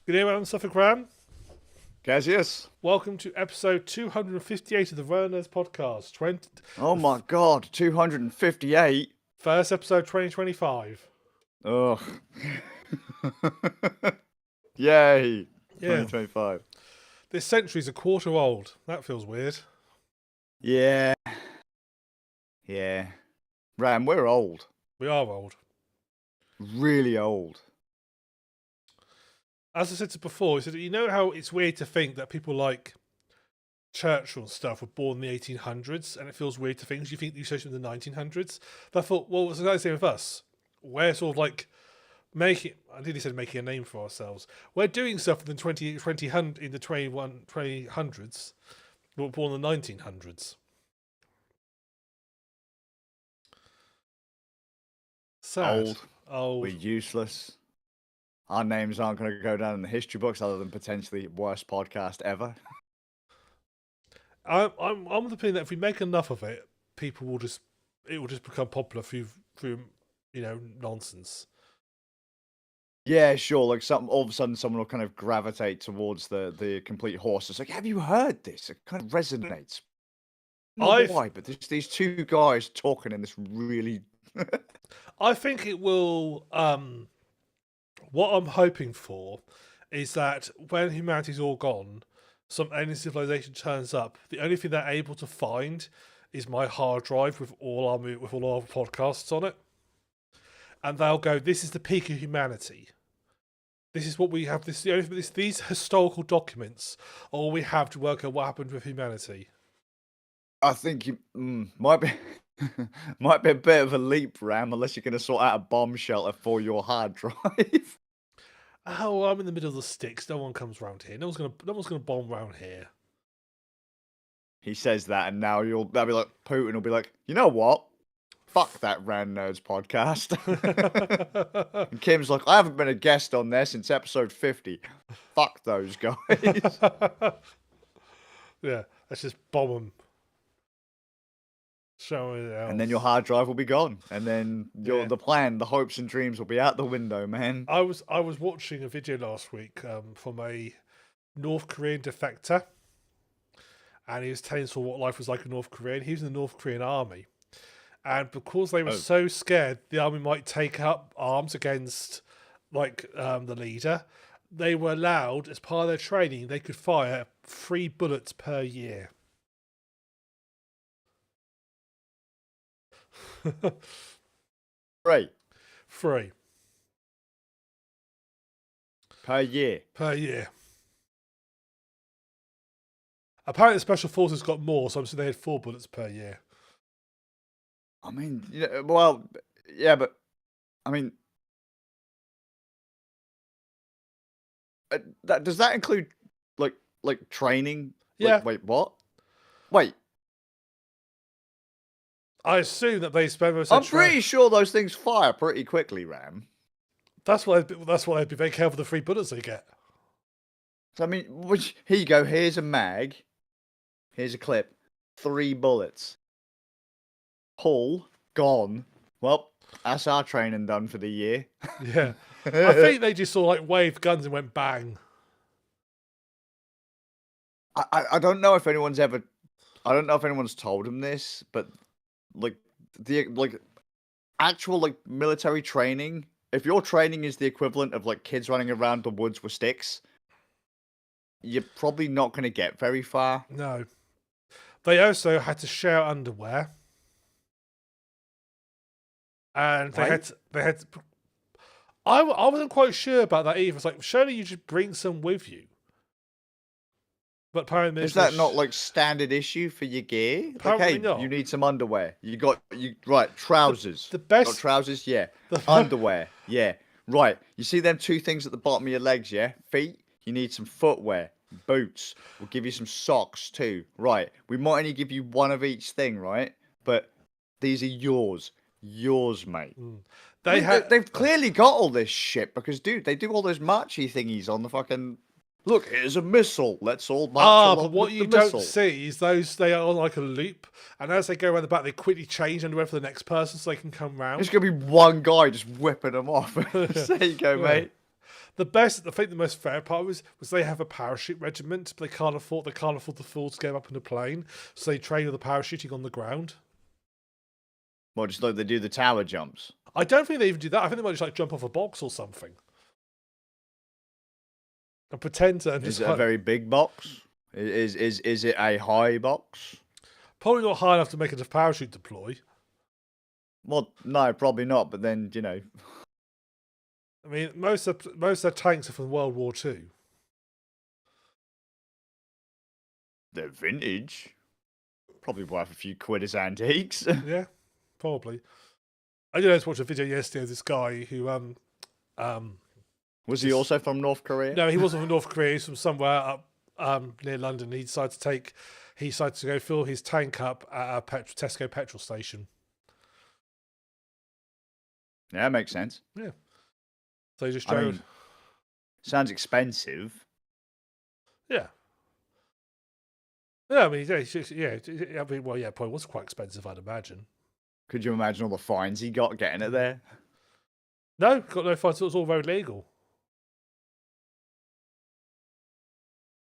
Good day, Madam Suffolk Ram. Cassius. Welcome to episode 258 of the Runners podcast. Oh my god, 258. First episode 2025. Ugh. Yay. Yeah. 2025. This century's a quarter old. That feels weird. Yeah. Yeah. Ram, we're old. We are old. Really old. As I said to before, you know how it's weird to think that people like Churchill and stuff were born in the 1800s, and it feels weird to think you think these associate with the 1900s. But I thought, well, it's the same with us. We're sort of like making a name for ourselves. We're doing stuff in the 2000s. We were born in the 1900s. Sad. Old. We're useless. Our names aren't going to go down in the history books other than potentially worst podcast ever. I'm of the opinion that if we make enough of it, it will just become popular through nonsense. Yeah, sure. Like all of a sudden, someone will kind of gravitate towards the complete horse. It's like, have you heard this? It kind of resonates. Why? But there's these two guys talking in this really. I think it will. What I'm hoping for is that when humanity's all gone, some alien civilization turns up. The only thing they're able to find is my hard drive with all our podcasts on it, and they'll go, "This is the peak of humanity. This is what we have. These historical documents are all we have to work out what happened with humanity." I think you might be might be a bit of a leap, Ram, unless you're going to sort out a bomb shelter for your hard drive. Oh, I'm in the middle of the sticks. No one comes round here. No one's gonna bomb round here. He says that, and now they'll be like, Putin will be like, you know what? Fuck that Ran Nerds podcast. And Kim's like, I haven't been a guest on there since episode 50. Fuck those guys. Yeah, let's just bomb them. Show me else. And then your hard drive will be gone, and then the plan, the hopes and dreams will be out the window, man. I was watching a video last week from a North Korean defector, and he was telling us all what life was like in North Korea. And he was in the North Korean army, and because they were so scared the army might take up arms against the leader, they were allowed, as part of their training, they could fire 3 bullets per year. Free per year. Apparently the special forces got more, so I'm saying they had 4 bullets per year. I mean, well, yeah, but I mean, does that include like training? Yeah. Wait, what? Wait. I assume that they spend most. I'm pretty sure those things fire pretty quickly, Ram. That's why they'd be very careful with the 3 bullets they get. So I mean, here you go. Here's a mag. Here's a clip. 3 bullets. Pull. Gone. Well, that's our training done for the year. Yeah. I think they just saw waved guns and went bang. I don't know if anyone's ever. I don't know if anyone's told him this, but the actual military training. If your training is the equivalent of kids running around the woods with sticks, you're probably not going to get very far. No. They also had to share underwear. And they had to, I wasn't quite sure about that either. It's like, surely you should bring some with you. But apparently, is that not standard issue for your gear? Apparently not. You need some underwear. Right, trousers. The best got trousers, yeah. Underwear, yeah. Right. You see them 2 things at the bottom of your legs, yeah? Feet. You need some footwear. Boots. We'll give you some socks too. Right. We might only give you 1 of each thing, right? But these are yours. Yours, mate. They've clearly got all this shit because, dude, they do all those marchy thingies on the fucking. Look, here's a missile. Let's all march. But what you don't see is they are on a loop, and as they go around the back, they quickly change underwear for the next person so they can come round. There's gonna be one guy just whipping them off. There you go, mate. I think the most fair part was they have a parachute regiment. But they can't afford the fools to get up in a plane, so they train with the parachuting on the ground. Well, just like they do the tower jumps. I don't think they even do that. I think they might just like jump off a box or something and pretend to. Is it a very big box? Is it a high box? Probably not high enough to make it a parachute deploy. Well, no, probably not. But then I mean, most of their tanks are from World War II. they're vintage. Probably worth a few quid as antiques. Yeah, probably. I did watch a video yesterday of this guy who Was he also from North Korea? no, he wasn't from North Korea. He's from somewhere up near London. He decided to go fill his tank up at a Tesco petrol station. Yeah, that makes sense. Yeah. So he just I drove. mean, sounds expensive. Yeah. Yeah, I mean, probably was quite expensive, I'd imagine. Could you imagine all the fines he got getting it there? No, got no fines. It was all very legal.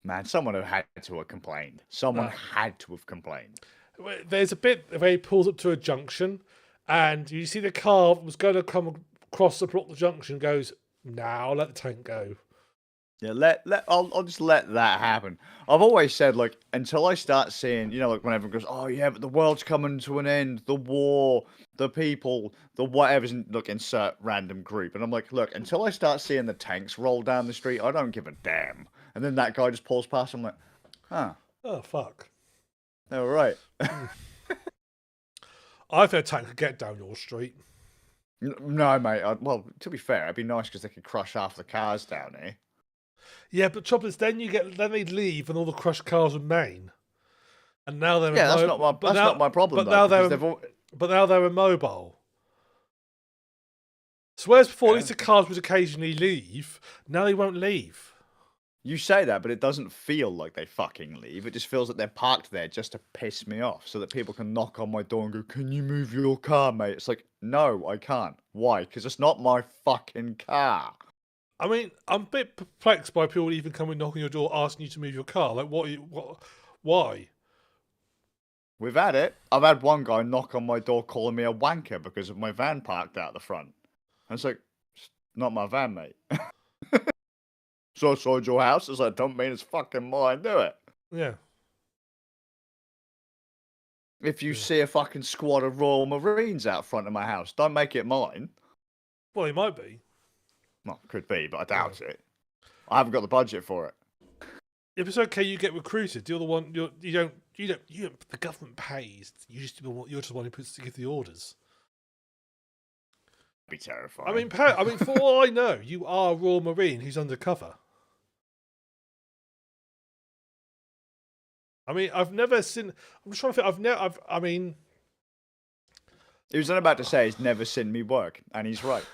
Man, someone had to have complained. Someone had to have complained. There's a bit where he pulls up to a junction, and you see the car was going to come across the block the junction. Goes, now let the tank go. Yeah, I'll just let that happen. I've always said, like, until I start seeing, like when everyone goes, oh yeah, but the world's coming to an end, the war, the people, the whatever's, look, insert random group. And I'm like, look, until I start seeing the tanks roll down the street, I don't give a damn. And then that guy just pulls past, I'm like, huh. Oh, fuck. All right. I think a tank could get down your street. No, mate. Well, to be fair, it'd be nice because they could crush half the cars down here. Yeah, but trouble is, then they'd leave and all the crushed cars remain. And now they're that's not my problem. But now they're immobile. So whereas before, at least the cars would occasionally leave, now they won't leave. You say that, but it doesn't feel like they fucking leave. It just feels that they're parked there just to piss me off, so that people can knock on my door and go, "Can you move your car, mate?" It's like, no, I can't. Why? Because it's not my fucking car. I mean, I'm a bit perplexed by people even coming knocking your door asking you to move your car. Like, why? We've had it. I've had one guy knock on my door calling me a wanker because of my van parked out the front. And it's like, it's not my van, mate. So outside your house? It's like, don't mean it's fucking mine, do it? Yeah. If you see a fucking squad of Royal Marines out front of my house, don't make it mine. Well, it might be. Well, could be, but I doubt it. I haven't got the budget for it. If it's okay, you get recruited. You're the one. You don't. The government pays. You're just the one who puts to give the orders. That'd be terrifying. I mean, for all I know, you are a Royal Marine who's undercover. I mean, I've never seen. I'm just trying to think. I mean, he was about to say he's never seen me work, and he's right.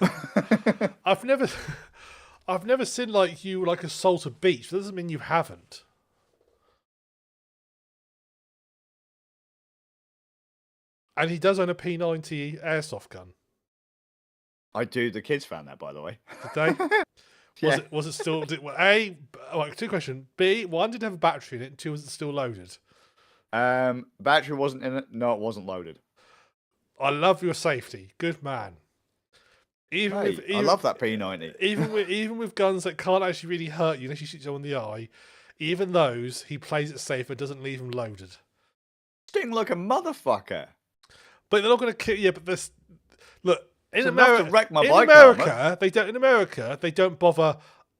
I've never seen like you like assault a beach. That doesn't mean you haven't. And he does own a P90 airsoft gun. I do. The kids found that, by the way. Did they? Yeah. Was it still? A, two questions. B, one, did it have a battery in it, and two, was it still loaded? Battery wasn't in it. No, it wasn't loaded. I love your safety. Good man. I love that P90. Even with guns that can't actually really hurt you unless you shoot someone in the eye, even those, he plays it safe and doesn't leave them loaded. Sting like a motherfucker. But they're not going to kill you. But this, look, in America, they don't bother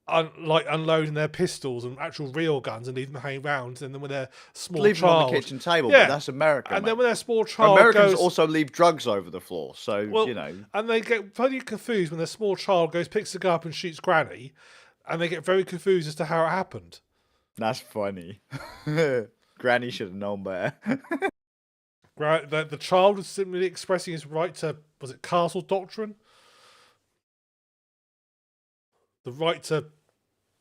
unloading their pistols and actual real guns and leave them hanging around. And then when they're small leave child, them on the kitchen table. Yeah. But that's America. And then when they're small child, Americans also leave drugs over the floor. So and they get very confused when their small child picks the gun up and shoots Granny, and they get very confused as to how it happened. That's funny. Granny should have known better. Right, the child was simply expressing his right to, was it castle doctrine? The right to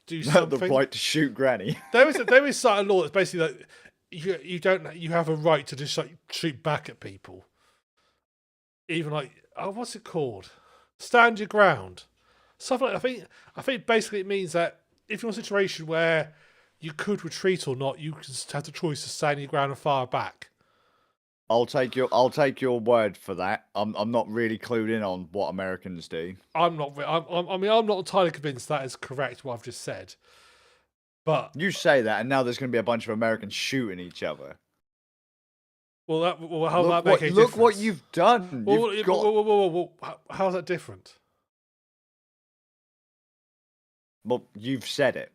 do something. The right to shoot Granny. There is certain law that's basically like you have a right to just like shoot back at people. Even like what's it called? Stand your ground. stuff like I think basically it means that if you're in a situation where you could retreat or not, you just have the choice to stand your ground and fire back. I'll take your word for that. I'm not really clued in on what Americans do. I'm not. I mean, I'm not entirely convinced that is correct. What I've just said, but You say that, and now there's going to be a bunch of Americans shooting each other. how that make any difference? Look what you've done. How's that different? Well, you've said it.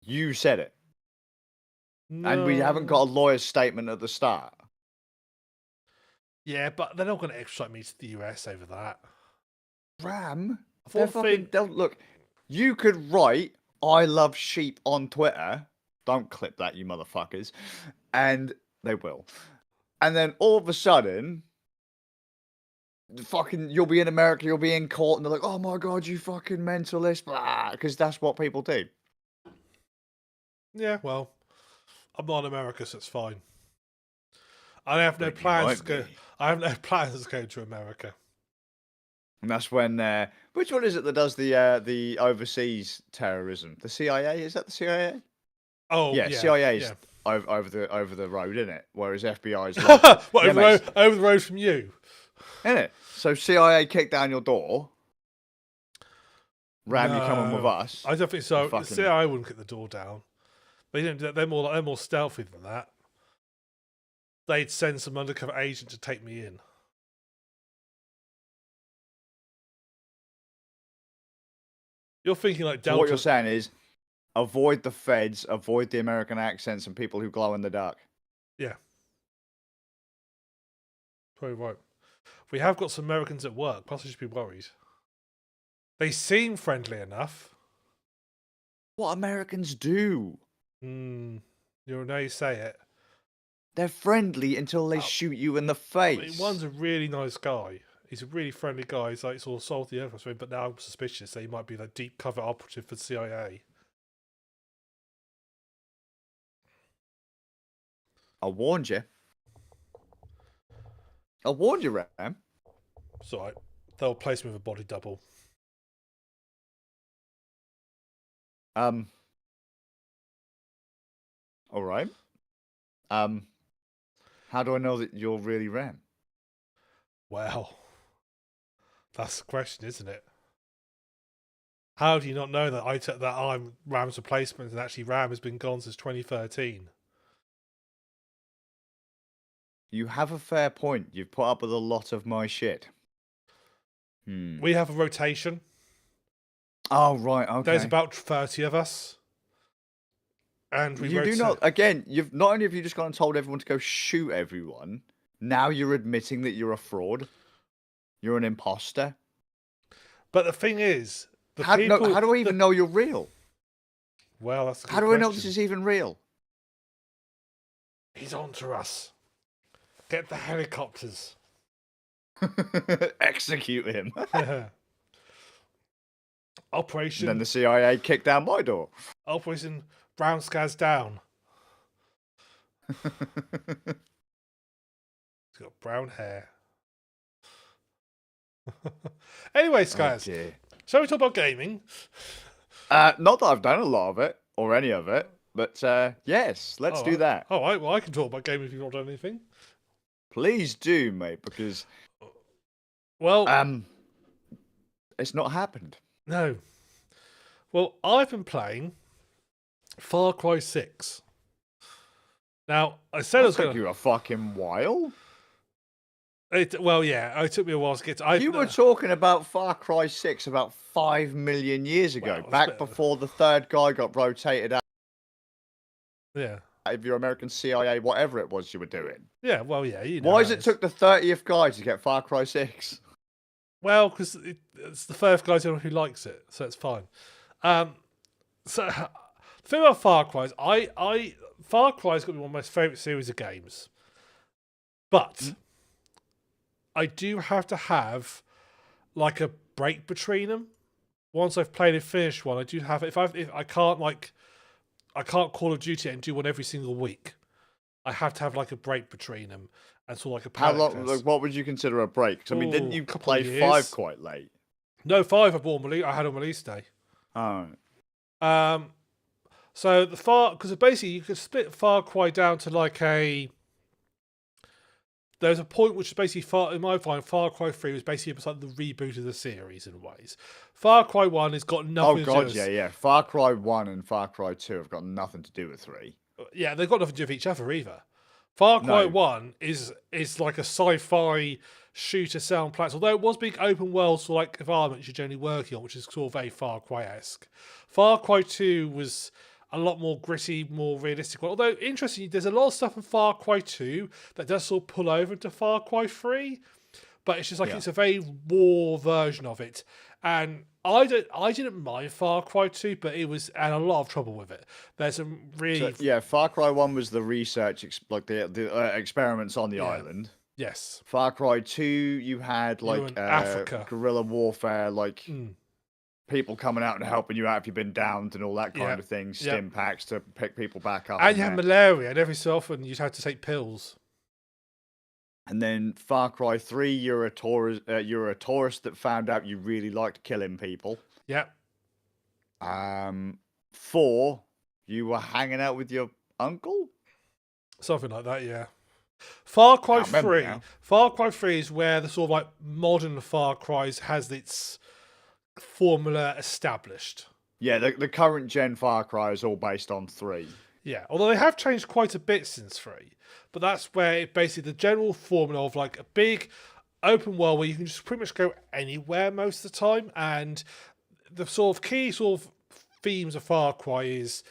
You said it. No. And we haven't got a lawyer's statement at the start. Yeah, but they're not going to extradite me to the US over that. Ram? Look, you could write, I love sheep on Twitter. Don't clip that, you motherfuckers. And they will. And then all of a sudden, you'll be in America, you'll be in court, and they're like, oh my God, you fucking mentalist. Because that's what people do. Yeah, well, I'm not in America, so it's fine. I have no plans to go. I have no plans to go to America. And that's when which one is it that does the overseas terrorism? The CIA? Is that the CIA? Oh yeah, yeah, CIA's yeah. over the road, isn't it? Whereas FBI's like, what, over the road from you, isn't it? So CIA kicked down your door. Ram, you coming with us? I don't think so. Fucking... CIA wouldn't kick the door down. They're more stealthy than that. They'd send some undercover agent to take me in. You're thinking like Delta. So what you're saying is, avoid the feds, avoid the American accents and people who glow in the dark. Yeah. Probably right. We have got some Americans at work, plus I should be worried. They seem friendly enough. What Americans do? Now you say it. They're friendly until they shoot you in the face. I mean, one's a really nice guy. He's a really friendly guy. He's like sort of salty, but now I'm suspicious that he might be like deep cover operative for the CIA. I warned you. I warned you, Ram. It's all right. They'll place me with a body double. All right. How do I know that you're really Ram? Well, that's the question, isn't it? How do you not know that I'm Ram's replacement and actually Ram has been gone since 2013? You have a fair point. You've put up with a lot of my shit. We have a rotation. Oh, right, okay. There's about 30 of us. And we do not, again, you've not only have you just gone and told everyone to go shoot everyone, now you're admitting that you're a fraud. You're an imposter. But the thing is, how do I even know you're real? Well, that's a good How do question. I know this is even real? He's on to us. Get the helicopters. Execute him. Operation. And then the CIA kicked down my door. Operation Brown Scaz down. He's got brown hair. Anyway, Scaz, shall we talk about gaming? Not that I've done a lot of it or any of it, but yes, let's do that. All right, well, I can talk about gaming if you've not done anything. Please do, mate, because it's not happened. No. Well, I've been playing Far Cry 6. Now, I said it took you a fucking while. Well, yeah, it took me a while to get to... You were talking about Far Cry 6 about 5 million years ago, back before the third guy got rotated out. Yeah. Of your American CIA, whatever it was you were doing. Yeah, well, yeah. You know why has it took the 30th guy to get Far Cry 6? Well, because it's the first guy who likes it, so it's fine. So, the thing about Far Cry is, Far Cry's got to be one of my favourite series of games. But I do have to have like a break between them. Once I've played and finished one, I do have. If I can't Call of Duty and do one every single week. I have to have like a break between them and sort of like a. How long? Like, what would you consider a break? 'Cause, I mean, didn't you play 5 quite late? No, 5 I had on release day. Oh, Um, so because basically you could split Far Cry down to like a. There's a point which is basically in my opinion, Far Cry 3 was basically like the reboot of the series in ways. Far Cry 1 has got oh nothing to God, do yeah, with. yeah. Far Cry 1 and Far Cry 2 have got nothing to do with 3. Yeah, they've got nothing to do with each other either. Far Cry No, 1 is like a sci-fi shooter sound platform, although it was big open world sort of like environment you're generally working on, which is sort of very Far Cry-esque. Far Cry 2 was a lot more gritty, more realistic. Although, interestingly, there's a lot of stuff in Far Cry 2 that does sort of pull over to Far Cry 3, but it's just like yeah. it's a very raw version of it. And I didn't mind Far Cry 2, but it was had a lot of trouble with it. There's some really So, yeah, Far Cry 1 was the research, like the experiments on the island. yes. Far Cry 2, you had You were like in Africa. guerrilla warfare, like Mm. people coming out and helping you out if you've been downed and all that kind Yeah. of thing. Yeah. Stim packs to pick people back up. And you had malaria, and every so often you'd have to take pills. And then Far Cry 3, you're a tourist that found out you really liked killing people. Yeah. 4, you were hanging out with your uncle. Something like that, yeah. Far Cry Can't remember 3. now. Far Cry 3 is where the sort of like modern Far Cry's has its formula established. Yeah, the current gen Far Cry is all based on 3. Yeah, although they have changed quite a bit since 3. But that's where it basically the general formula of like a big open world where you can just pretty much go anywhere most of the time. And the sort of key sort of themes of Far Cry is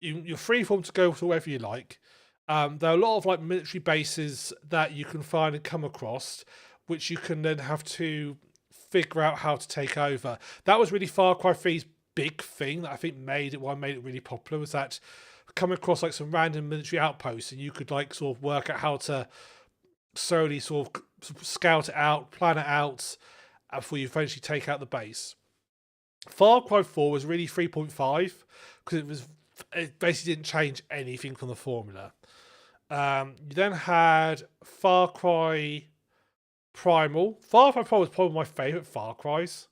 you're free form to go to wherever you like. There are a lot of like military bases that you can find and come across, which you can then have to figure out how to take over. That was really Far Cry 3's big thing that I think made it really popular, was that coming across like some random military outposts and you could like sort of work out how to slowly sort of scout it out, plan it out before you eventually take out the base. Far Cry 4 was really 3.5 because it basically didn't change anything from the formula. You then had Far Cry Primal. Far Cry Primal was probably my favourite Far Cry's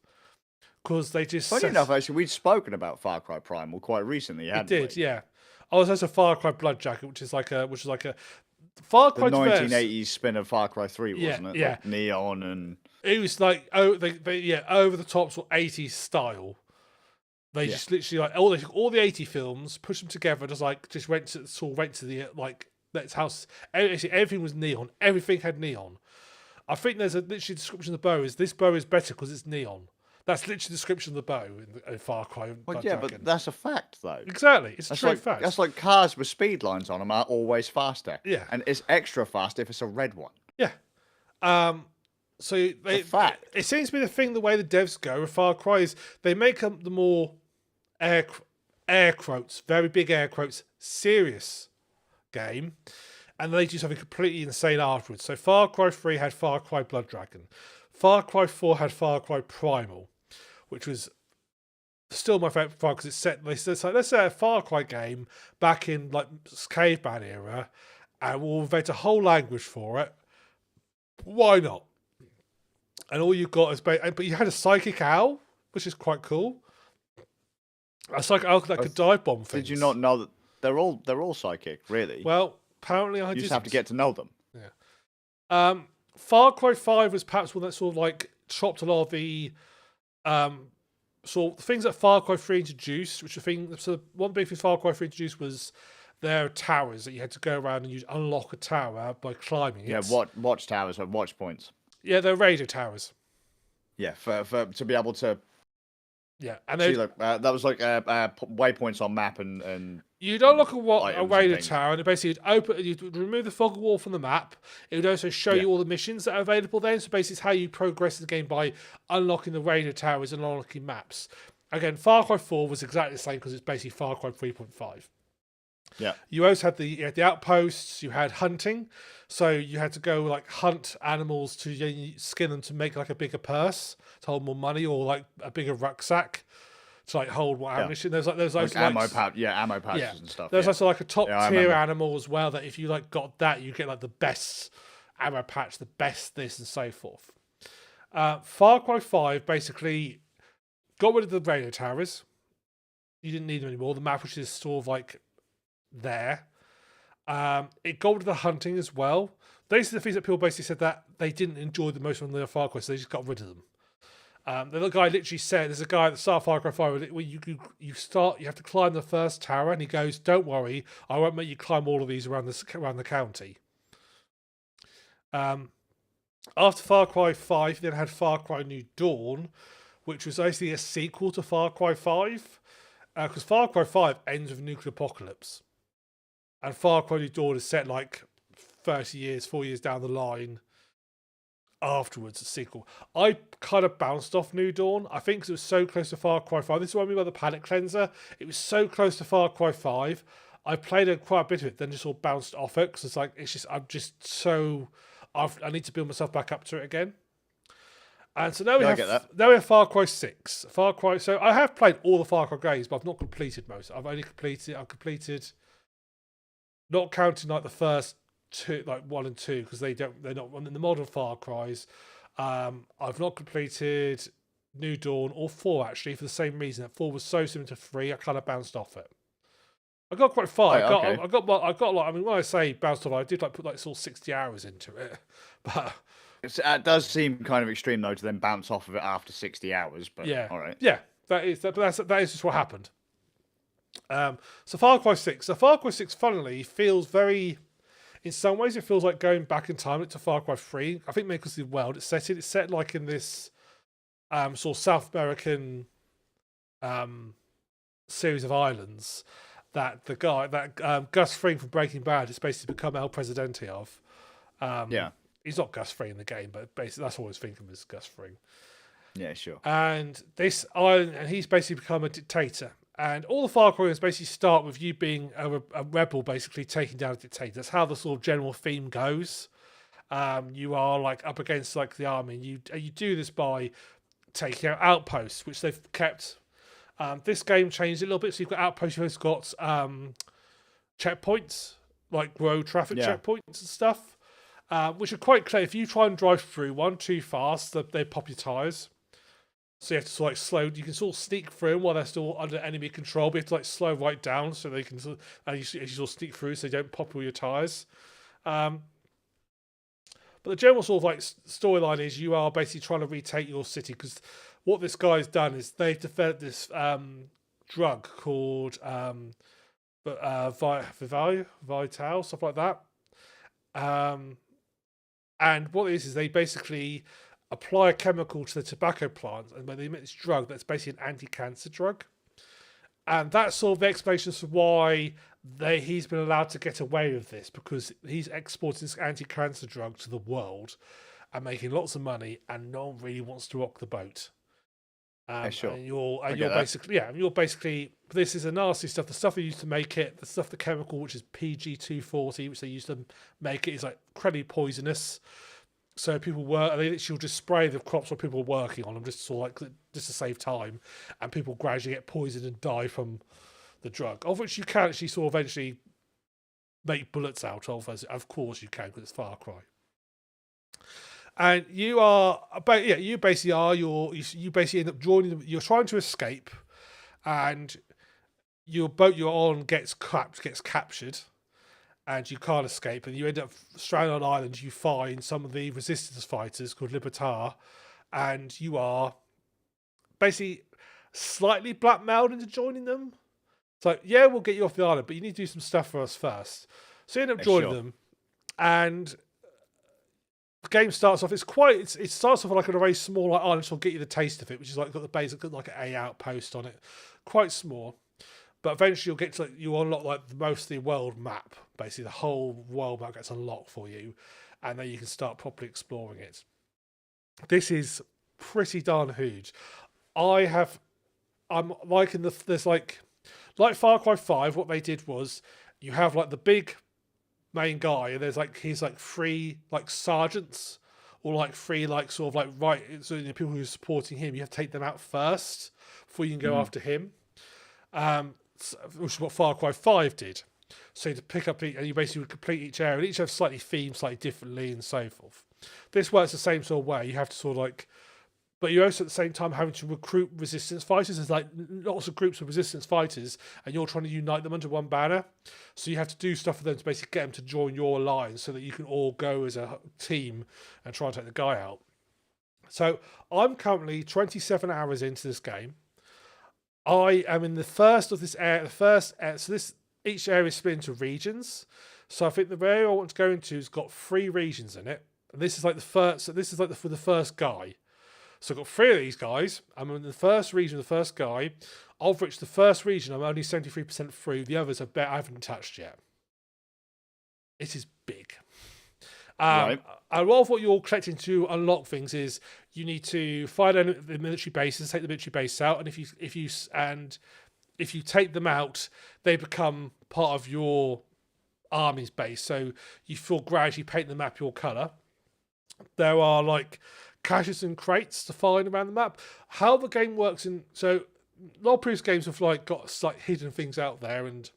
because they just. Funny enough, actually, we'd spoken about Far Cry Primal quite recently, hadn't we? It did, yeah. Oh, there's also Far Cry Blood Jacket, which is like a Far The Cry 1980s spin of Far Cry 3, wasn't it? Yeah. Like neon and. It was like over the top sort of 80s style. They just literally like all the 80 films, pushed them together, just went to the like that's how everything was neon. Everything had neon. I think there's a literally description of the bow is this bow is better because it's neon. That's literally the description of the bow in Far Cry. Well, yeah, but that's a fact, though. Exactly, it's a true like, fact. That's like cars with speed lines on them are always faster. Yeah, and it's extra fast if it's a red one. Yeah. So it seems to be the thing. The way the devs go with Far Cry is they make up the more air quotes, very big air quotes, serious game, and they do something completely insane afterwards. So Far Cry 3 had Far Cry Blood Dragon. Far Cry 4 had Far Cry Primal, which was still my favourite part because it's set. Let's say a Far Cry game back in like caveman era, and we'll invent a whole language for it. Why not? And all you've got is, but you had a psychic owl, which is quite cool. A psychic owl that could dive bomb things. Did you not know that they're all psychic? Really? Well, apparently I you didn't. just have to get to know them. Yeah. Far Cry 5 was perhaps one that sort of like chopped a lot of the sort of things that Far Cry 3 introduced, which I think so one big thing Far Cry 3 introduced was there are towers that you had to go around and you unlock a tower by climbing it. Yeah, watch towers or watch points. Yeah, they're radio towers. Yeah, for to be able to. Yeah, and see, look, that was like waypoints on map and. You'd unlock a radio tower, and it basically you'd remove the fog wall from the map. It would also show you all the missions that are available then. So basically, it's how you progress the game by unlocking the radio towers and unlocking maps. Again, Far Cry 4 was exactly the same because it's basically Far Cry 3.5. Yeah. You also had the outposts. You had hunting, so you had to go like hunt animals to skin them to make like a bigger purse to hold more money, or like a bigger rucksack to like hold more ammunition. There's like ammo pouches and stuff. There's also like a top tier animal as well that if you like got that, you get like the best ammo patch, the best this and so forth. Far Cry 5 basically got rid of the radio towers. You didn't need them anymore. The map was just sort of like there. It got rid of the hunting as well. Those are the things that people basically said that they didn't enjoy the most from the Far Cry, so they just got rid of them. The guy literally said, "There's a guy at the start of Far Cry 5 where you have to climb the first tower," and he goes, "Don't worry, I won't make you climb all of these around the county." After Far Cry 5, you then had Far Cry New Dawn, which was basically a sequel to Far Cry 5, because Far Cry 5 ends with a nuclear apocalypse, and Far Cry New Dawn is set like 30 years, 4 years down the line afterwards, a sequel. I kind of bounced off New Dawn, I think, because it was so close to Far Cry 5. This is what I mean by the palate cleanser. It was so close to Far Cry 5. I played quite a bit of it, then just all bounced off it, because I need to build myself back up to it again. And so now we have Far Cry 6. So I have played all the Far Cry games, but I've not completed most. I've completed, not counting like the first two, like 1 and 2, because they're not in the modern Far Cries. I've not completed New Dawn or 4 actually, for the same reason that 4 was so similar to 3. I kind of bounced off it. I got quite far. I got like, I mean, when I say bounced off, I did like put like sort of 60 hours into it, but it does seem kind of extreme though to then bounce off of it after 60 hours. But yeah, all right, yeah, that is just what happened. So Far Cry 6. So Far Cry 6, funnily, feels very. In some ways, it feels like going back in time to Far Cry 3. I think because the world it's set like in this sort of South American series of islands that the guy that Gus Fring from Breaking Bad has basically become El Presidente of. He's not Gus Fring in the game, but basically that's what I was thinking was Gus Fring. Yeah, sure. And this island, and he's basically become a dictator. And all the Far Cry games basically start with you being a rebel, basically taking down a dictator. That's how the sort of general theme goes. You are like up against like the army. You do this by taking out outposts, which they've kept. This game changed a little bit, so you've got outposts. You've got checkpoints, like road traffic checkpoints and stuff, which are quite clear. If you try and drive through one too fast, they pop your tyres. So you have to sort of like slow. You can sort of sneak through them while they're still under enemy control. But you have to like slow right down so they can. And you sort of sneak through so they don't pop all your tyres. But the general sort of like storyline is you are basically trying to retake your city, because what this guy's done is they've developed this drug called Vital, stuff like that. And what it is they basically apply a chemical to the tobacco plants, and when they make this drug that's basically an anti-cancer drug. And that's sort of the explanation as to why he's been allowed to get away with this, because he's exporting this anti-cancer drug to the world and making lots of money, and no one really wants to rock the boat. Sure. And you're basically this is a nasty stuff. The stuff they used to make it, the chemical which is PG-240, which they used to make it, is like incredibly poisonous. So they literally just spray the crops where people were working on them, just to save time, and people gradually get poisoned and die from the drug, of which you can actually sort of eventually make bullets out of. Of course you can, because it's Far Cry. And you basically end up joining them. You're trying to escape, and your boat you're on gets captured. And you can't escape, and you end up stranded on an island. You find some of the resistance fighters called Libertar, and you are basically slightly blackmailed into joining them. It's like, yeah, we'll get you off the island, but you need to do some stuff for us first. So you end up joining them, and the game starts off. It starts off like on a very small like island, so I'll get you the taste of it, which is like got the basic like an A outpost on it, quite small. But eventually you'll unlock like most of the world map. Basically, the whole world map gets unlocked for you, and then you can start properly exploring it. This is pretty darn huge. I'm liking there's like Far Cry 5. What they did was you have like the big main guy, and he's like 3 like sergeants, or like 3 like sort of like so the people who are supporting him. You have to take them out first before you can go after him. Which is what Far Cry 5 did. So you have to pick up and you basically complete each area. And each have slightly themed slightly differently and so forth. This works the same sort of way. You have to sort of like, but you're also at the same time having to recruit resistance fighters. There's like lots of groups of resistance fighters, and you're trying to unite them under one banner. So you have to do stuff for them to basically get them to join your alliance so that you can all go as a team and try and take the guy out. So I'm currently 27 hours into this game. I am in the first of this area. Each area is split into regions. So I think the area I want to go into has got 3 regions in it. And this is like the first. So this is like for the first guy. So I've got 3 of these guys. I'm in the first region, the first guy, of which the first region I'm only 73% through. The others I haven't touched yet. It is big. Right. A lot of what you're collecting to unlock things is you need to find the military bases, take the military base out, and if you take them out, they become part of your army's base. So you feel gradually paint the map your colour. There are like caches and crates to find around the map. How the game works so a lot of previous games have like got like hidden things out there and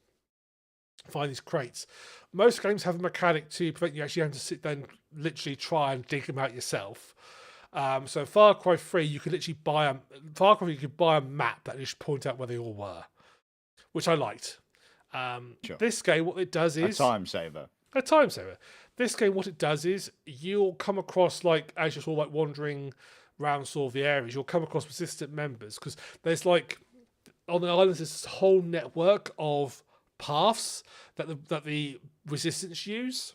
find these crates. Most games have a mechanic to prevent you actually having to sit there and literally try and dig them out yourself. So Far Cry 3, you could literally buy a map that just point out where they all were, which I liked. Sure. This game, what it does is a time saver. This game, what it does is you'll come across, like, as you're sort of like wandering around sort of the areas, you'll come across resistant members because there's like on the islands there's this whole network of paths that the resistance use,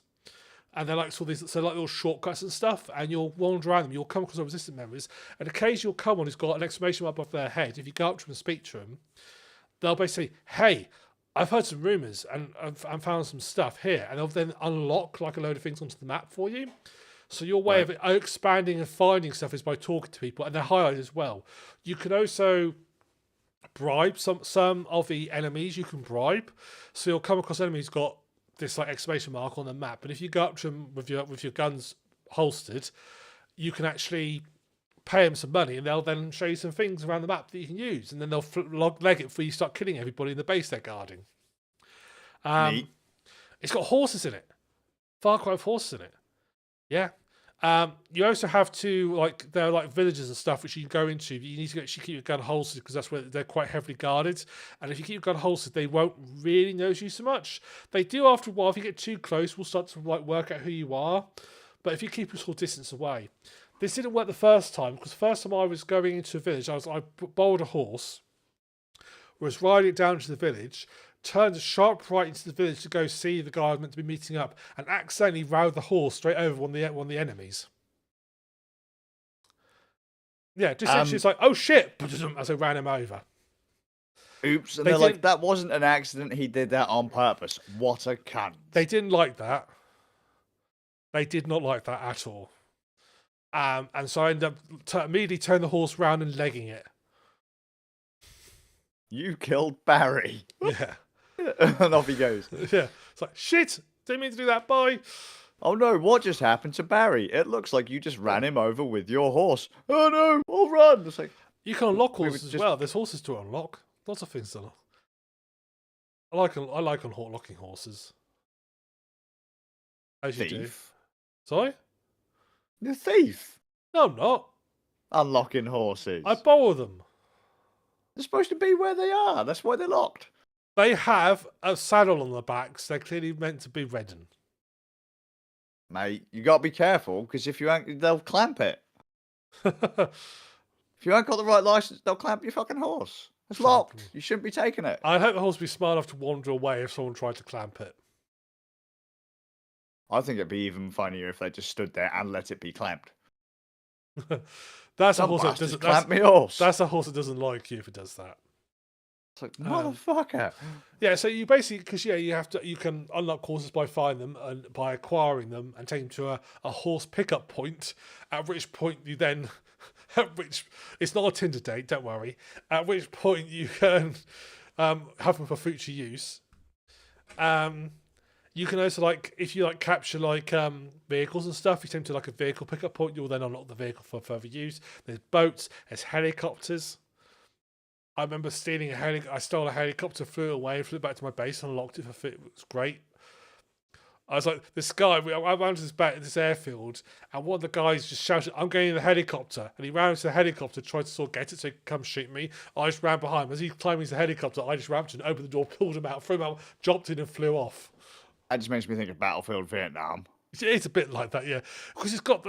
and they're like sort of these, so like little shortcuts and stuff, and you'll wander around them. You'll come across the resistant members, and occasionally you'll come on who's got an exclamation mark above their head. If you go up to them and speak to them, they'll basically say, "Hey, I've heard some rumors and I've found some stuff here," and they'll then unlock like a load of things onto the map for you. So your way of expanding and finding stuff is by talking to people, and they're highlighted as well. You can also bribe some of the enemies. You can bribe, so you'll come across enemies got this like exclamation mark on the map, and if you go up to them with your guns holstered, you can actually pay them some money, and they'll then show you some things around the map that you can use, and then they'll leg it before you start killing everybody in the base they're guarding. Neat. It's got horses in it. Far Cry have horses in it. Yeah. You also have to, like, there are like villages and stuff which you can go into. But you need to actually keep your gun holstered because that's where they're quite heavily guarded. And if you keep your gun holstered, they won't really notice you so much. They do after a while. If you get too close, we'll start to like work out who you are. But if you keep a sort of distance away, this didn't work the first time because the first time I was going into a village, I borrowed a horse, was riding it down to the village, turned a sharp right into the village to go see the guy I was meant to be meeting up, and accidentally rode the horse straight over one of the enemies. Yeah, just literally it's like, oh shit, as I ran him over. Oops, and they're like, that wasn't an accident, he did that on purpose. What a cunt. They didn't like that. They did not like that at all. And so I ended up immediately turning the horse round and legging it. You killed Barry. Yeah. And off he goes. Yeah. It's like, shit, didn't mean to do that, bye. Oh no, what just happened to Barry? It looks like you just ran him over with your horse. Oh no, I'll run. It's like, you can unlock horses as well. There's horses to unlock. Lots of things to unlock. I like unlocking horses. As you do. Sorry? The thief. No, I'm not. Unlocking horses. I borrow them. They're supposed to be where they are. That's why they're locked. They have a saddle on the backs. They're clearly meant to be ridden. Mate, you got to be careful because if you ain't, they'll clamp it. If you ain't got the right license, they'll clamp your fucking horse. It's locked. You shouldn't be taking it. I'd hope the horse would be smart enough to wander away if someone tried to clamp it. I think it'd be even funnier if they just stood there and let it be clamped. That's a horse that doesn't clamp me horse. That's a horse that doesn't like you if it does that. It's like, motherfucker. Yeah, so you basically, because you can unlock horses by finding them and by acquiring them and take them to a horse pickup point. At which point you then, it's not a Tinder date, don't worry. At which point you can have them for future use. You can also, like, if you like capture like vehicles and stuff, you take them to like a vehicle pickup point. You'll then unlock the vehicle for further use. There's boats. There's helicopters. I remember stealing I stole a helicopter, flew away, flew back to my base, and unlocked it for fit. It was great. I was like, this guy, I ran to this airfield, and one of the guys just shouted, I'm going in the helicopter. And he ran into the helicopter, tried to sort of get it so he could come shoot me. I just ran behind him. As he climbed into the helicopter, I just ran to him, opened the door, pulled him out, threw him out, jumped in and flew off. That just makes me think of Battlefield Vietnam. It's a bit like that, yeah. Because it's got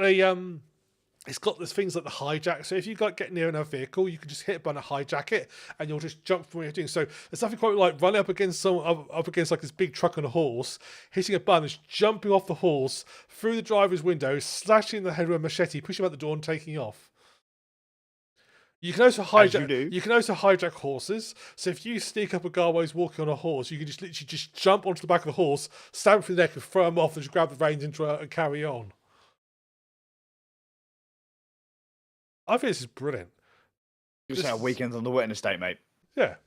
those things like the hijack. So if you get near another vehicle, you can just hit a button, hijack it, and you'll just jump from what you're doing. So there's nothing quite like running up against like this big truck on a horse, hitting a button, just jumping off the horse through the driver's window, slashing the head with a machete, pushing him out the door, and taking off. You can also hijack. You can also hijack horses. So if you sneak up a guy while he's walking on a horse, you can just literally just jump onto the back of the horse, stab him through the neck, and throw him off, and just grab the reins and carry on. I think this is brilliant. You say weekends on the Witten estate, mate. Yeah.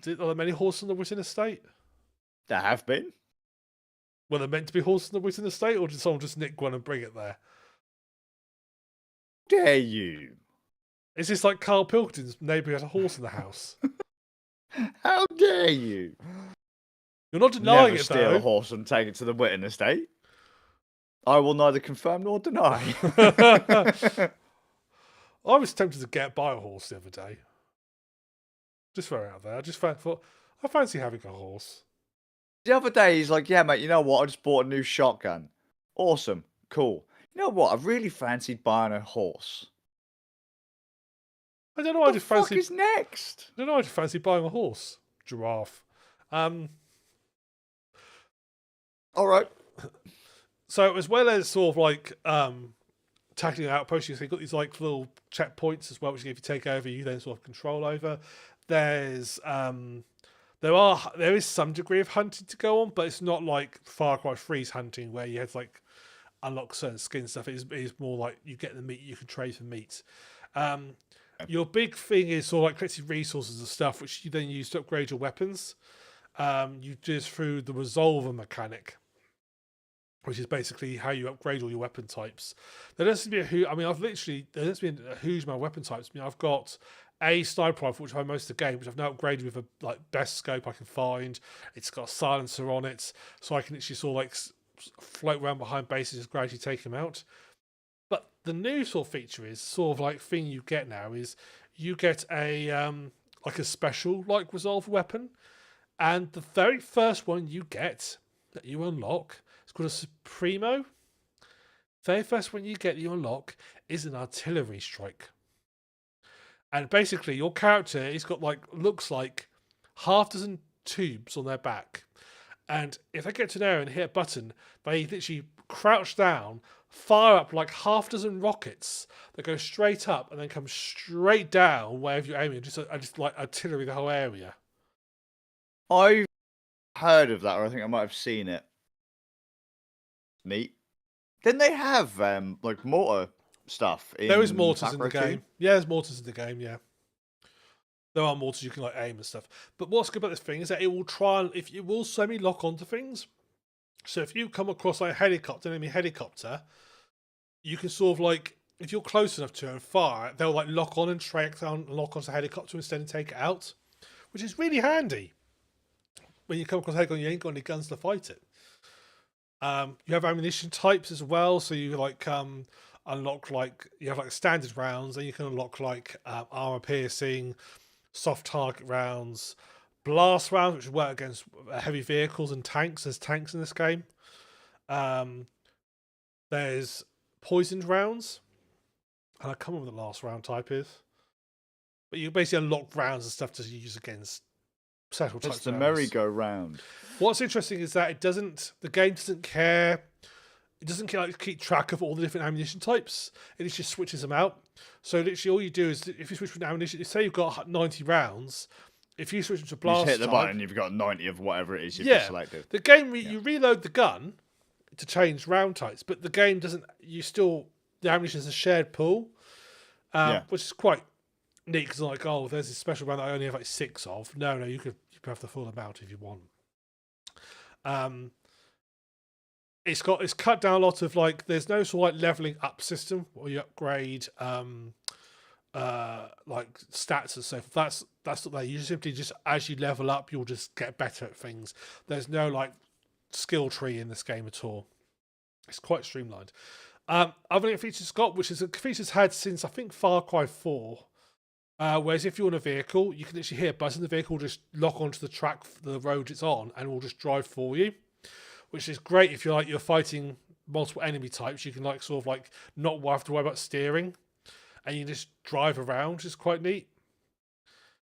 Are there many horses on the Witten estate? There have been. Were there meant to be horses on the Witten estate, or did someone just nick one and bring it there? Dare you? Is this like Carl Pilkington's neighbour who has a horse in the house? How dare you? You're not denying Never it, steal though. a horse and take it to the Witten estate. I will neither confirm nor deny. I was tempted to get buy a horse the other day. Just throw it out there. I just thought I fancy having a horse. The other day, he's like, yeah, mate, you know what? I just bought a new shotgun. Awesome. Cool. You know what? I really fancied buying a horse. I don't know. What the fuck is next? I don't know. I just fancy buying a horse. Giraffe. All right. So as well as sort of like tackling outposts, you've got these like little checkpoints as well, which if you take over, you then sort of control over. There is some degree of hunting to go on, but it's not like Far Cry 3's hunting where you have to like unlock certain skin stuff. It's more like you get the meat, you can trade for meat. Your big thing is sort of like collecting resources and stuff, which you then use to upgrade your weapons. You do this through the resolver mechanic, which is basically how you upgrade all your weapon types. There doesn't be there doesn't be a huge amount of weapon types. I mean, I've got a sniper rifle, which I have most of the game, which I've now upgraded with a best scope I can find. It's got a silencer on it, so I can actually sort of like float around behind bases and gradually take them out. But the new sort of feature is sort of like thing you get now is you get a like a special like resolve weapon, and the very first one you get that you unlock, it's called a Supremo. Very first one you get that you unlock is an artillery strike. And basically your character he's got looks like half dozen tubes on their back. And if they get to an area and hit a button, they literally crouch down, fire up like half dozen rockets that go straight up and then come straight down wherever you're aiming, just like artillery the whole area. I've heard of that, or I think I might have seen it. Neat. Didn't they have like mortar stuff? There is mortars in the game. Yeah, there's mortars in the game. Yeah, there are mortars you can like aim and stuff. But what's good about this thing is that it will semi-lock onto things. So if you come across like an enemy helicopter, you can sort of like if you're close enough to it and fire, they'll like lock on and track down and lock onto the helicopter instead and take it out, which is really handy. When you come across a helicopter, you ain't got any guns to fight it. You have ammunition types as well, so you like unlock like you have like standard rounds, and you can unlock like armor piercing, soft target rounds, blast rounds, which work against heavy vehicles and tanks. There's tanks in this game. There's poisoned rounds, and I can't remember what the last round type is, but you basically unlock rounds and stuff to use against several types. It's the merry-go-round. What's interesting is that the game doesn't care. It doesn't keep track of all the different ammunition types. It just switches them out. So literally all you do is, if you switch from ammunition, say you've got 90 rounds, if you switch to blast you hit the type, button, you've got 90 of whatever it is you've selected. The game, you reload the gun to change round types, but the game doesn't, the ammunition is a shared pool, which is quite neat, because like, oh, there's this special round that I only have like 6 of. No, you could have the full amount if you want. It's cut down a lot of like there's no sort of like leveling up system where you upgrade like stats and so forth. That's not there. You simply just as you level up, you'll just get better at things. There's no like skill tree in this game at all. It's quite streamlined. Other than features Scott, which is a feature it's had since I think Far Cry 4. Whereas if you're in a vehicle, you can actually hit a button, the vehicle will just lock onto the track, the road it's on, and will just drive for you. Which is great if you're fighting multiple enemy types. You can like sort of like not have to worry about steering, and you just drive around, which is quite neat.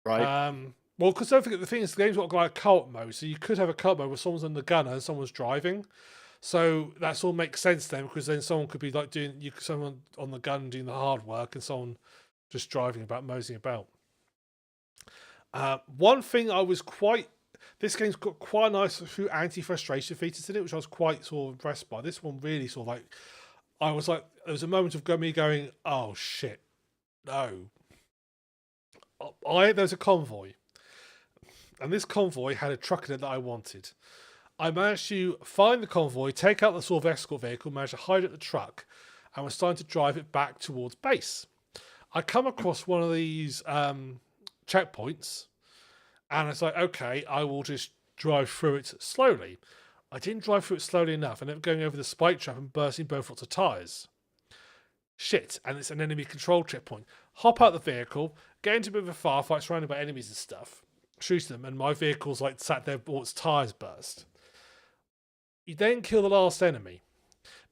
Right. Well, because don't forget the thing is the game's got like a co-op mode, so you could have a co-op mode where someone's on the gunner and someone's driving. So that's all makes sense then, because then someone could be like someone on the gun doing the hard work and someone just driving about, moseying about. One thing this game's got quite a nice few anti-frustration features in it, which I was quite sort of impressed by. This one really sort of like, I was like, there was a moment of me going, oh shit, no. There was a convoy, and this convoy had a truck in it that I wanted. I managed to find the convoy, take out the sort of escort vehicle, managed to hide at the truck, and was starting to drive it back towards base. I come across one of these checkpoints, and it's like, okay, I will just drive through it slowly. I didn't drive through it slowly enough, and ended up going over the spike trap and bursting both lots of tyres. Shit, and it's an enemy control checkpoint. Hop out the vehicle, get into a bit of a firefight surrounded by enemies and stuff, shoot them, and my vehicle's like sat there, all its tyres burst. You then kill the last enemy.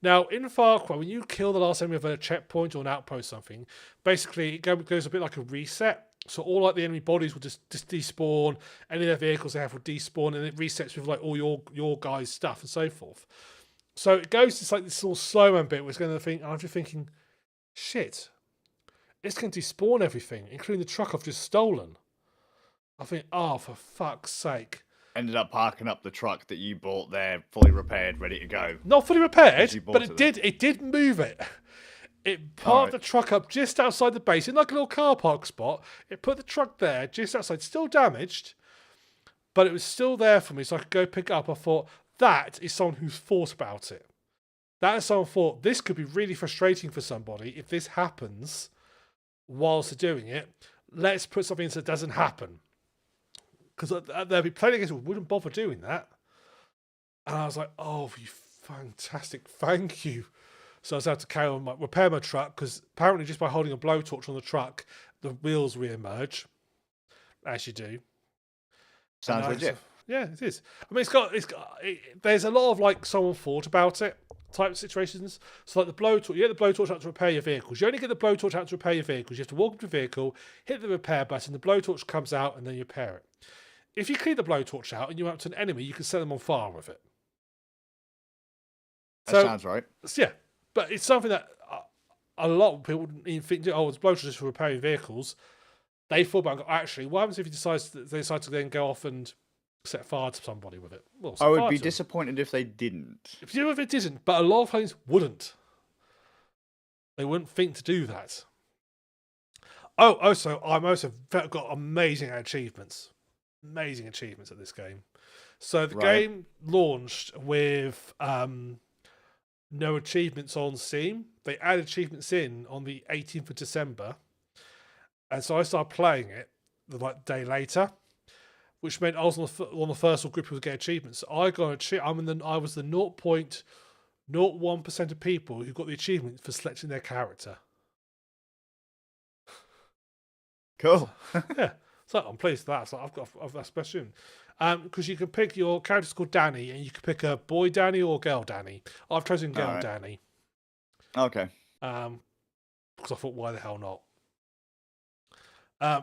Now, in Far Cry, when you kill the last enemy of a checkpoint or an outpost or something, basically it goes a bit like a reset. So all like the enemy bodies will just despawn, any of their vehicles they have will despawn, and it resets with like all your guys' stuff and so forth. So it goes to like this sort of slow-mo bit where it's going to think, I'm just thinking, shit, it's going to despawn everything, including the truck I've just stolen. I think, oh, for fuck's sake. Ended up parking up the truck that you bought there, fully repaired, ready to go. Not fully repaired, but it did move it. It parked the truck up just outside the base in like a little car park spot. It put the truck there just outside, still damaged, but it was still there for me, so I could go pick it up. I thought, that is someone who's thought about it. That is someone who thought, this could be really frustrating for somebody if this happens whilst they're doing it. Let's put something so it doesn't happen. Because there'll be plenty of guys who wouldn't bother doing that. And I was like, oh, you fantastic, thank you. So I was able to repair my truck, because apparently just by holding a blowtorch on the truck, the wheels re-emerge, as you do. Sounds legit. Yeah, it is. I mean, there's a lot of like someone thought about it type of situations. So like the blowtorch, you get the blowtorch out to repair your vehicles. You only get the blowtorch out to repair your vehicles. You have to walk up to the vehicle, hit the repair button, the blowtorch comes out, and then you repair it. If you clean the blowtorch out and you're up to an enemy, you can set them on fire with it. That sounds right. Yeah, but it's something that a lot of people didn't think, oh, it's blowtorch just for repairing vehicles. They thought about, actually, what happens if they decide to then go off and set fire to somebody with it? Well, I would be disappointed if they didn't. If it didn't, but a lot of things wouldn't. They wouldn't think to do that. Oh, also, I'm also got amazing achievements. Amazing achievements at this game. So the game launched with no achievements on Steam. They added achievements in on the 18th of December. And so I started playing it the day later, which meant I was on the first group who would get achievements. So I got I was the 0.01% of people who got the achievement for selecting their character. Cool. Yeah. So I'm pleased with that. So I've got that special. Because you can pick your character's called Danny, and you can pick a boy Danny or girl Danny. I've chosen girl Danny. Okay. Because I thought, why the hell not?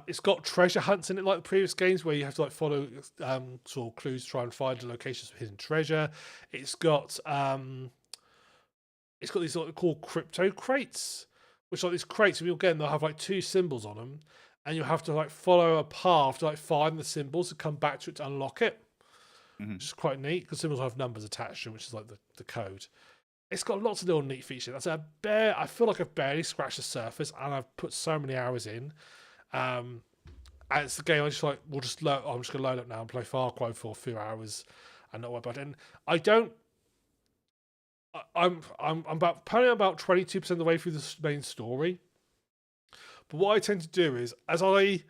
It's got treasure hunts in it like the previous games, where you have to like follow sort of clues to try and find the locations of hidden treasure. It's got these what called crypto crates, which are these crates. And again, they'll have like two symbols on them, and you have to like follow a path to like find the symbols to come back to it to unlock it. Which is quite neat, because symbols have numbers attached to them, which is like the code. It's got lots of little neat features. I feel like I've barely scratched the surface, and I've put so many hours in. And it's the game I'm just gonna load up now and play Far Cry for a few hours and not worry about it. And I'm about 22% of the way through the main story, But what I tend to do is, as I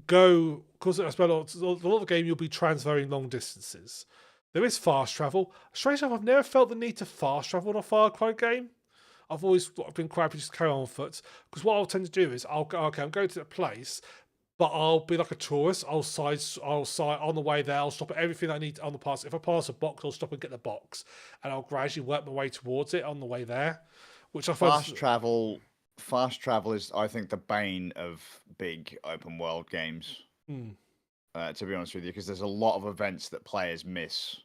go, because I spend a lot of the game, you'll be transferring long distances. There is fast travel. Strangely enough, I've never felt the need to fast travel in a Far Cry game. I've always been quite happy to just carry on foot. Because what I'll tend to do is, I'll go, okay, I'm going to the place, but I'll be like a tourist. I'll side on the way there. I'll stop at everything I need on the pass. If I pass a box, I'll stop and get the box, and I'll gradually work my way towards it on the way there. Which I find Fast travel is, I think, the bane of big open world games. To be honest with you, because there's a lot of events that players miss.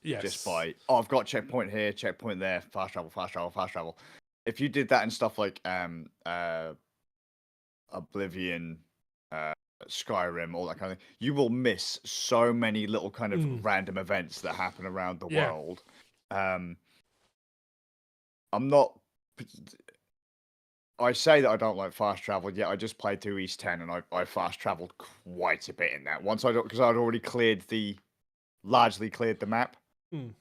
Yes. Just by, oh, I've got checkpoint here, checkpoint there, fast travel, fast travel, fast travel. If you did that in stuff like Oblivion, Skyrim, all that kind of thing, you will miss so many little kind of random events that happen around the world. I'm not. I say that I don't like fast travel, yet I just played through East 10 and I fast traveled quite a bit in that. Because I'd already largely cleared the map. And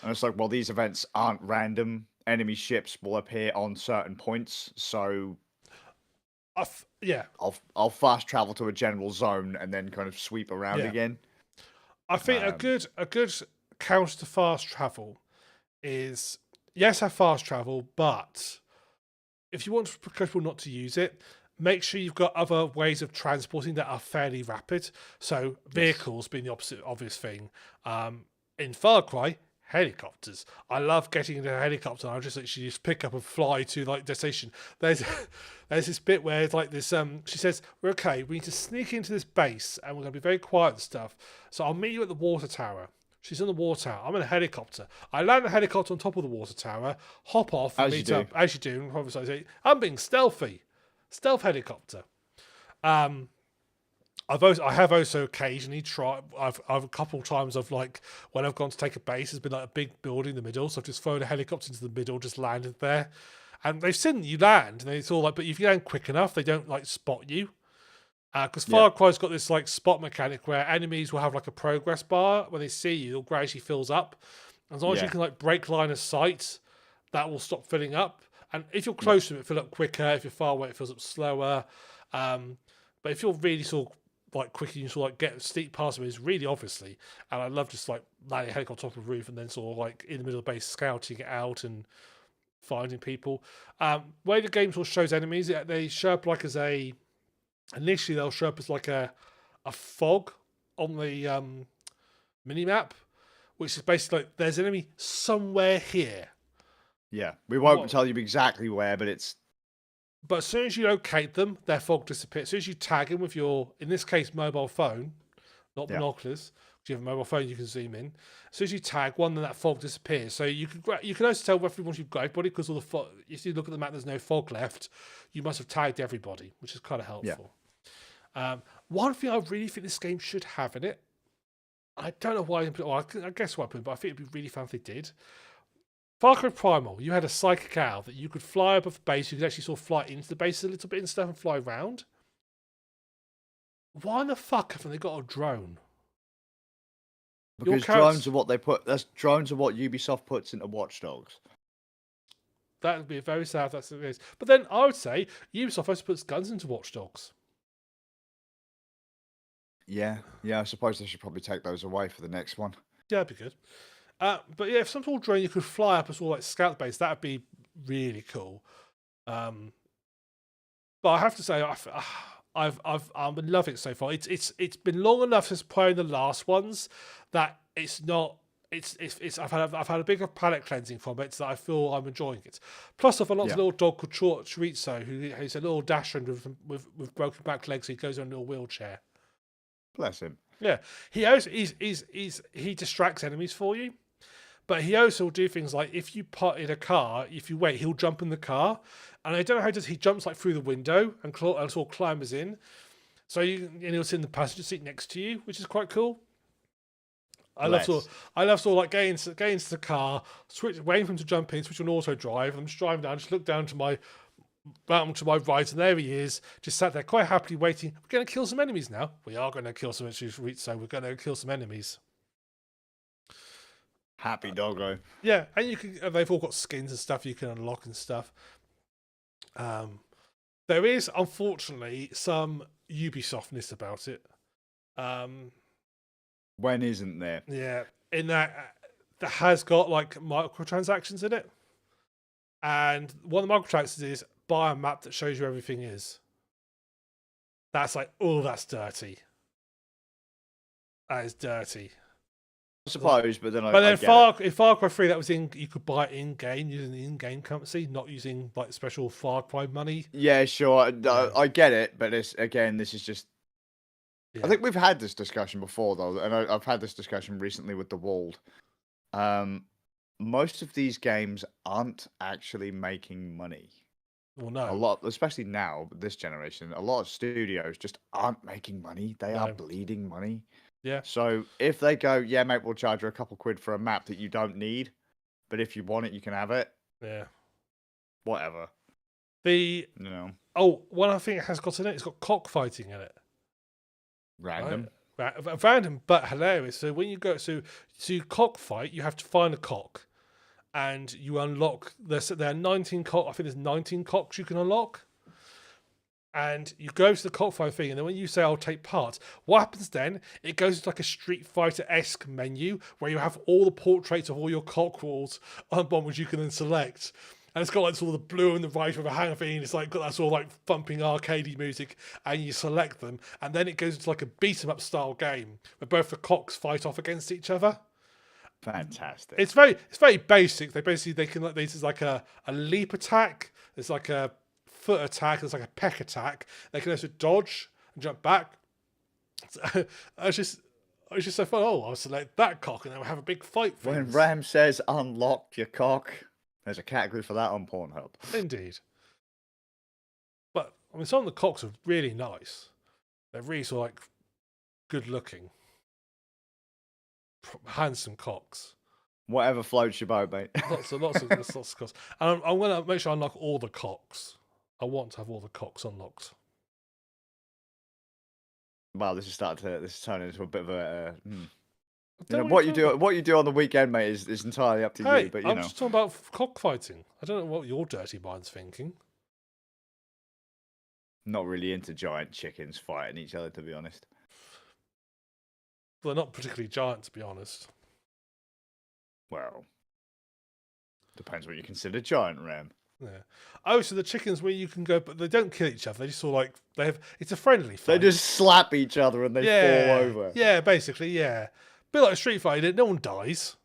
it's like, well, these events aren't random. Enemy ships will appear on certain points, so I'll fast travel to a general zone and then kind of sweep around again. I think a good counter to fast travel is, yes, have fast travel, but if you want people not to use it, make sure you've got other ways of transporting that are fairly rapid. So vehicles being the opposite obvious thing. In Far Cry, helicopters. I love getting in a helicopter. I just literally just pick up and fly to like destination. There's this bit where it's like this. She says, "We're okay. We need to sneak into this base, and we're going to be very quiet and stuff. So I'll meet you at the water tower." She's in the water tower. I'm in a helicopter. I land the helicopter on top of the water tower, hop off, and meet up. As you do. I'm being stealthy. Stealth helicopter. I have also occasionally tried. I've a couple of times of like when I've gone to take a base, there's been like a big building in the middle, so I've just thrown a helicopter into the middle, just landed there, and they've seen you land, and it's all like, but if you land quick enough, they don't like spot you. Because Far Cry's got this like spot mechanic where enemies will have like a progress bar when they see you, it gradually fills up. As long as you can like break line of sight, that will stop filling up. And if you're close to it, fill up quicker. If you're far away, it fills up slower. But if you're really sort of like quick, you sort of like get steep past them, is really obviously. And I love just like landing a helicopter on top of the roof and then sort of like in the middle of the base scouting it out and finding people. Way the game sort of shows enemies, they show up like as a. Initially, they'll show up as like a fog on the mini map, which is basically like there's an enemy somewhere here. Yeah, we won't tell you exactly where, but it's. But as soon as you locate them, their fog disappears. As soon as you tag them with your, in this case, mobile phone, not binoculars. If you have a mobile phone, you can zoom in. As soon as you tag one, then that fog disappears. So you can also tell roughly once you've got everybody, because all the fog. If you look at the map, there's no fog left. You must have tagged everybody, which is kind of helpful. Yeah. One thing I really think this game should have in it, I don't know why I put it, I guess why I put it, but I think it'd be really fun if they did. Far Cry Primal, you had a psychic owl that you could fly above the base, you could actually sort of fly into the base a little bit and stuff and fly around. Why in the fuck haven't they got a drone? Because drones are what they put. Drones are what Ubisoft puts into Watch Dogs. That would be very sad if that's the case. But then I would say Ubisoft also puts guns into Watch Dogs. Yeah, I suppose they should probably take those away for the next one. Yeah, that'd be good. But yeah, if some sort of drone you could fly up a sort of like scout base, that'd be really cool. But I have to say, I've been loving it so far. It's been long enough since playing the last ones that it's not. I've had a bigger palate cleansing from it, so I feel I'm enjoying it. Plus, I've unlocked a little dog called Chorizo, who's a little dasher with broken back legs. So he goes on a little wheelchair. Bless him. Yeah, he distracts enemies for you, but he also will do things like if you put in a car, if you wait, he'll jump in the car, and I don't know how he jumps like through the window and sort of climbers in, so he'll sit in the passenger seat next to you, which is quite cool. I love sort of like getting into the car, waiting for him to jump in, switch on auto drive. I'm just driving down, just look down to my right, and there he is, just sat there quite happily waiting. We're going to kill some enemies now. We are going to kill some enemies, so we're going to kill some enemies. Happy doggo. Yeah, and they've all got skins and stuff you can unlock and stuff. There is, unfortunately, some Ubisoftness about it. When isn't there? Yeah, in that has got like microtransactions in it, and one of the microtransactions is buy a map that shows you everything is. That's like, oh, that's dirty. That is dirty. I suppose, but then But then in Far Cry 3, that was you could buy it in game using the in-game currency, not using like special Far Cry money. Yeah, sure. I get it, but this is just. Yeah. I think we've had this discussion before, though, and I've had this discussion recently with The Walled. Most of these games aren't actually making money. Well, no. A lot, especially now, this generation, a lot of studios just aren't making money. They are bleeding money. Yeah. So if they go, yeah, mate, we'll charge you a couple quid for a map that you don't need, but if you want it, you can have it. Yeah. Whatever. One other thing it has got in it, it's got cockfighting in it. Random. Right? Random, but hilarious. So when you go to cockfight, you have to find a cock, and you unlock. There are 19 cock. I think there's 19 cocks you can unlock. And you go to the cockfight thing, and then when you say I'll take part, what happens then? It goes to like a Street Fighter-esque menu where you have all the portraits of all your cockerels on one, which you can then select. And it's got like all the blue and the right with a hang thing. It's like got that sort of like thumping arcadey music, and you select them, and then it goes into like a beat 'em up style game where both the cocks fight off against each other. Fantastic. It's very basic. They can like there's like a leap attack. There's like a foot attack. There's like a peck attack. They can also dodge and jump back. It's just so fun. Oh, I'll select that cock, and then we'll have a big fight. When Ram says unlock your cock. There's a category for that on Pornhub. Indeed. But, I mean, some of the cocks are really nice. They're really sort of like good looking. Handsome cocks. Whatever floats your boat, mate. Lots of cocks. And I'm going to make sure I unlock all the cocks. I want to have all the cocks unlocked. Wow, this is turning into a bit of a. What you do on the weekend, mate, is entirely up to you. But I'm just talking about cockfighting. I don't know what your dirty mind's thinking. Not really into giant chickens fighting each other, to be honest. Well, they're not particularly giant, to be honest. Well, depends what you consider giant, Ram. Yeah. Oh, so the chickens where you can go, but they don't kill each other. They just sort of like it's a friendly fight. They just slap each other and they fall over. Yeah, basically, yeah. A bit like a street fight, no one dies.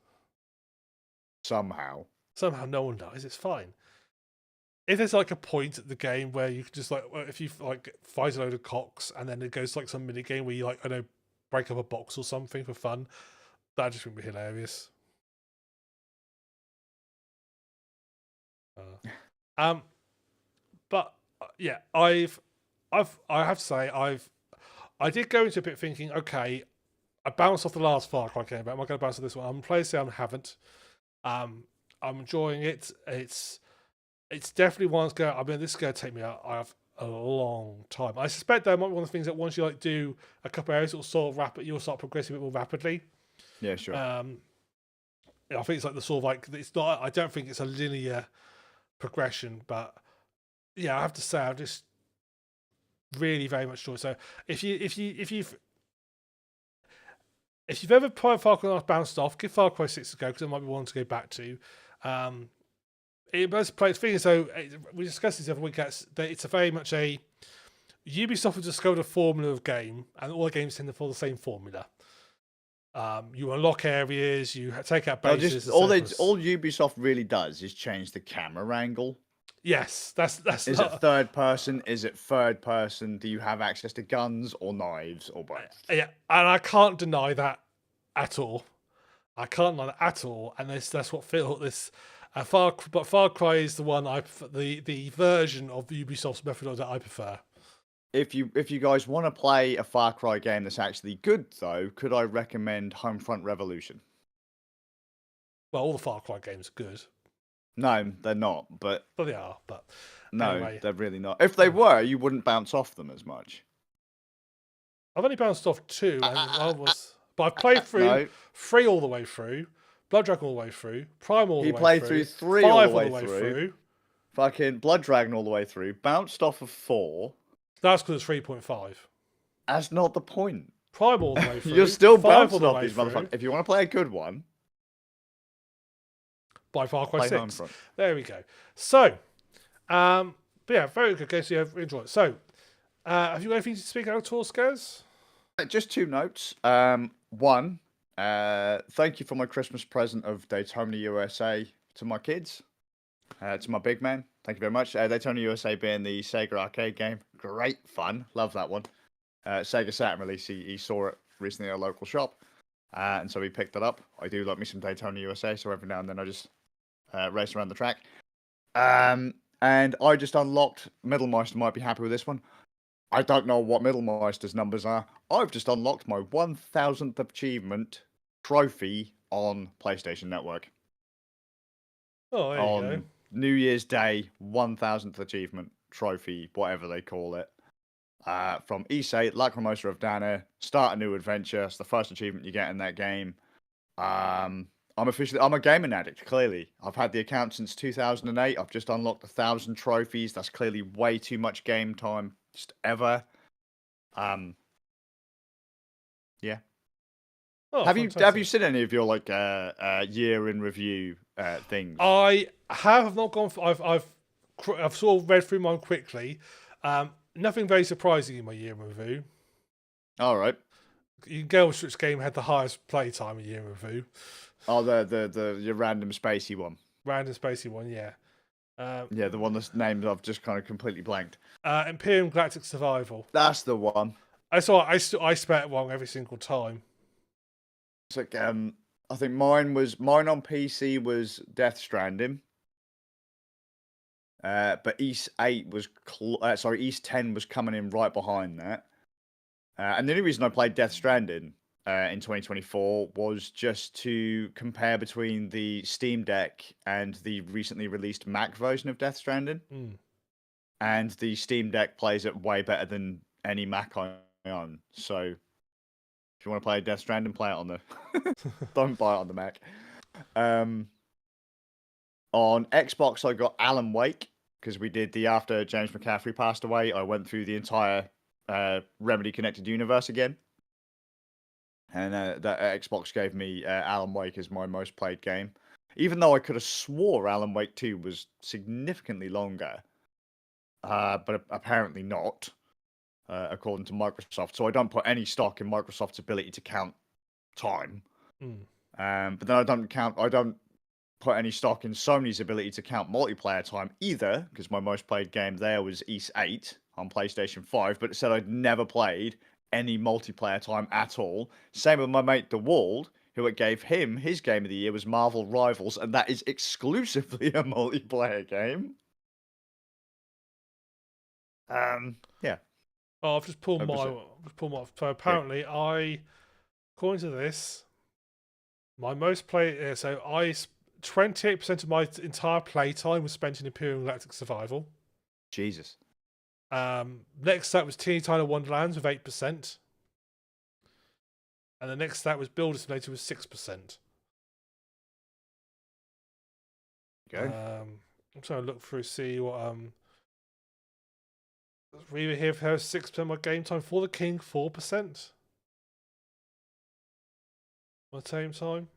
Somehow no one dies. It's fine. If there's like a point at the game where you can just like, if you like fight a load of cocks and then it goes to like some mini game where you like, I don't know, break up a box or something for fun, that just would be hilarious. But yeah, I have to say I did go into a bit thinking, okay, I bounced off the last Far Cry game, but am I going to bounce off this one? I'm playing I haven't. I'm enjoying it. It's definitely one that's going. I mean, this is going to take me a long time. I suspect that might be one of the things that once you like do a couple of areas, it'll sort of you'll start progressing a bit more rapidly. Yeah, sure. I think it's like the sort of like it's not. I don't think it's a linear progression, but yeah, I have to say I've just really very much enjoyed. So if you've ever played Far Cry and bounced off, give Far Cry 6 a go because it might be one to go back to. It must play its thing. So we discussed this the other week. It's a very much a Ubisoft has discovered a formula of game, and all the games tend to follow the same formula. You unlock areas, you take out bases. All Ubisoft really does is change the camera angle. Yes, that's. Is it third person? Is it third person? Do you have access to guns or knives or both? Yeah, and I can't deny that at all. And that's what this. Far Cry is the one the version of Ubisoft's method that I prefer. If you guys want to play a Far Cry game that's actually good, though, could I recommend Homefront Revolution? Well, all the Far Cry games are good. No, they're not. But they are. But no, anyway. They're really not. If they were, you wouldn't bounce off them as much. I've only bounced off 2, but I've played through 3 all the way through, Blood Dragon all the way through, Prime all the way through. He played through 3 5 all the way through. fucking Blood Dragon all the way through, bounced off of 4. That's because it's 3.5. That's not the point. Prime all the way through. You're still 5 all bouncing the off way these through. motherfuckers. If you want to play a good one, By Far Cry play 6. Homefront. There we go. So, but yeah, very good game. So you have enjoyed it. So, have you got anything to speak out at all, Skaz? Just 2 notes. One, thank you for my Christmas present of Daytona USA to my kids. To my big man. Thank you very much. Daytona USA being the Sega arcade game. Great fun. Love that one. Sega Saturn release. He saw it recently at a local shop. And so he picked it up. I do like me some Daytona USA, so every now and then I just race around the track. And I just unlocked, Middlemeister might be happy with this one. I don't know what Middlemeister's numbers are. I've just unlocked my 1000th achievement trophy on PlayStation Network. Oh, there you go. New Year's Day, 1000th achievement trophy, whatever they call it. From E8, Lacrimosa of Dana, start a new adventure. It's the first achievement you get in that game. I'm a gaming addict, clearly. I've had the account since 2008. I've just unlocked 1,000 trophies. That's clearly way too much game time, just ever. Yeah. Oh, have fantastic. you seen any of your like year in review things? I have not gone. I've sort of read through mine quickly. Nothing very surprising in my year in review. All right. You can guess which game had the highest playtime in year in review. Oh, your random spacey one. Random spacey one, yeah. Yeah, the one that's named I've just kind of completely blanked. Imperium Galactic Survival. That's the one. I spell it wrong every single time. It's like I think mine on PC was Death Stranding. But East 8 was East 10 was coming in right behind that. And the only reason I played Death Stranding in 2024 was just to compare between the Steam Deck and the recently released Mac version of Death Stranding. And the Steam Deck plays it way better than any Mac I own. So if you want to play Death Stranding, play it on the don't buy it on the Mac. On Xbox, I got Alan Wake because we did after James McCaffrey passed away. I went through the entire Remedy Connected Universe again, and that Xbox gave me Alan Wake as my most played game. Even though I could have swore Alan Wake 2 was significantly longer, but apparently not, according to Microsoft. So I don't put any stock in Microsoft's ability to count time. But then I don't put any stock in Sony's ability to count multiplayer time either, because my most played game there was East 8 on PlayStation 5, but it said I'd never played any multiplayer time at all. Same with my mate DeWald, who it gave him his game of the year was Marvel Rivals, and that is exclusively a multiplayer game. Yeah. Oh, I've just pulled my. So apparently, according to this, my most played. So 28% of my entire playtime was spent in Imperial Galactic Survival. Jesus. Next up was Teeny Tiny Wonderlands with 8%. And the next stat was Builder Simulator with 6%. Okay. I'm trying to look through, see what we were here for 6% of my game time. For the King, 4%. At the same time.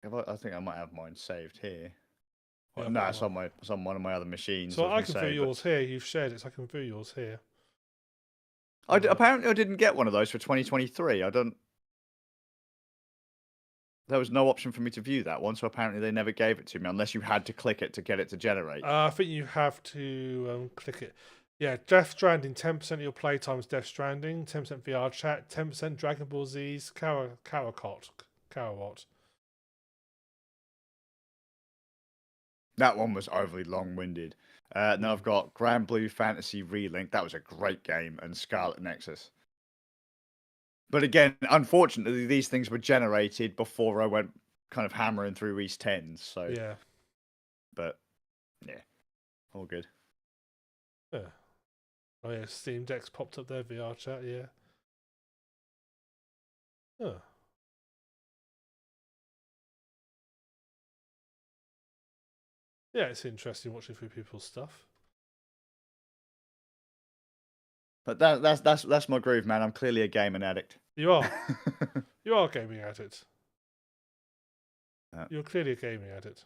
I think I might have mine saved here. Yeah, No, it's on one of my other machines. So I can view yours here. You've shared it, so I can view yours here. Apparently, I didn't get one of those for 2023. There was no option for me to view that one, so apparently they never gave it to me unless you had to click it to get it to generate. I think you have to click it. Yeah, Death Stranding, 10% of your playtime is Death Stranding, 10% VR chat, 10% Dragon Ball Z's Kakarot. That one was overly long-winded. Now I've got Grand Blue Fantasy Relink. That was a great game, and Scarlet Nexus. But again, unfortunately, these things were generated before I went kind of hammering through East 10. So yeah. But yeah, all good. Yeah. Oh yeah, Steam Deck's popped up there, VR chat, yeah. Huh. Yeah, it's interesting watching through people's stuff. But that's my groove, man. I'm clearly a gaming addict. You are. You are a gaming addict. Yeah. You're clearly a gaming addict.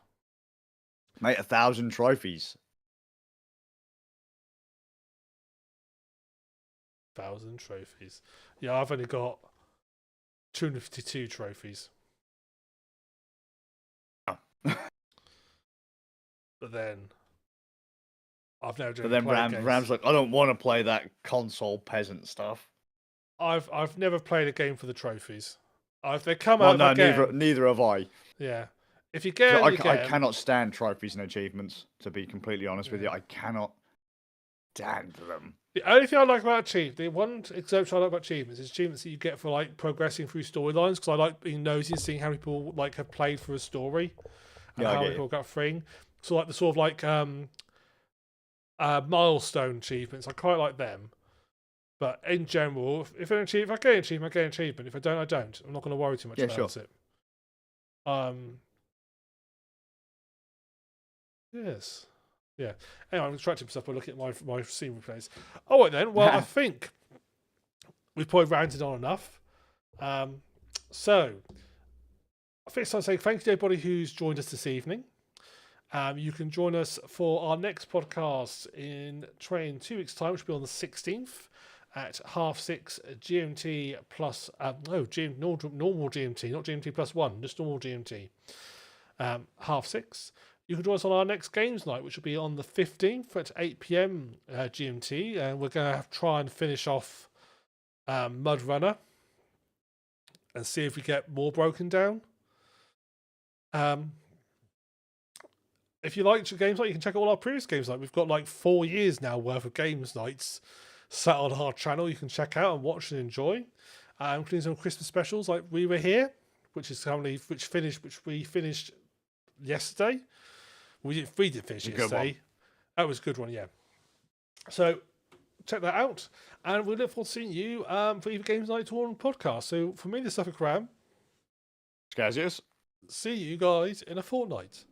Mate, 1,000 trophies. 1,000 trophies. Yeah, I've only got 252 trophies. Oh. But then I've never But then Ram's like, I don't want to play that console peasant stuff. I've never played a game for the trophies. They come Well, out. no, neither have I. Yeah, if you get, So you get I 'em. cannot stand trophies and achievements. To be completely honest with you, I cannot stand them. The only thing I like about the one exception I like about achievements is achievements that you get for like progressing through storylines, because I like being nosy and seeing how many people like have played for a story and how many people got Fring. So like the sort of like milestone achievements, I quite like them. But in general, if I get an achievement, I get an achievement. If I don't, I don't. I'm not going to worry too much about it. Yes. Yeah. Anyway, I'm distracting myself by looking at my scene replays. All right then. Well, I think we've probably ranted on enough. So I think it's time to say thank you to everybody who's joined us this evening. You can join us for our next podcast in 2 weeks' time, which will be on the 16th at 6:30 GMT plus normal GMT, not GMT plus 1, just normal GMT. 6:30. You can join us on our next games night, which will be on the 15th at 8 PM GMT, and we're going to try and finish off Mud Runner and see if we get more broken down. If you like games night, you can check out all our previous games night. We've got like 4 years now worth of games nights sat on our channel. You can check out and watch and enjoy, including some Christmas specials like We Were Here, which we finished yesterday. We did finish yesterday. That was a good one, yeah. So check that out, and we look forward to seeing you for either games night or on podcast. So for me, this is Suffolk Ram. Scazius. See you guys in a fortnight.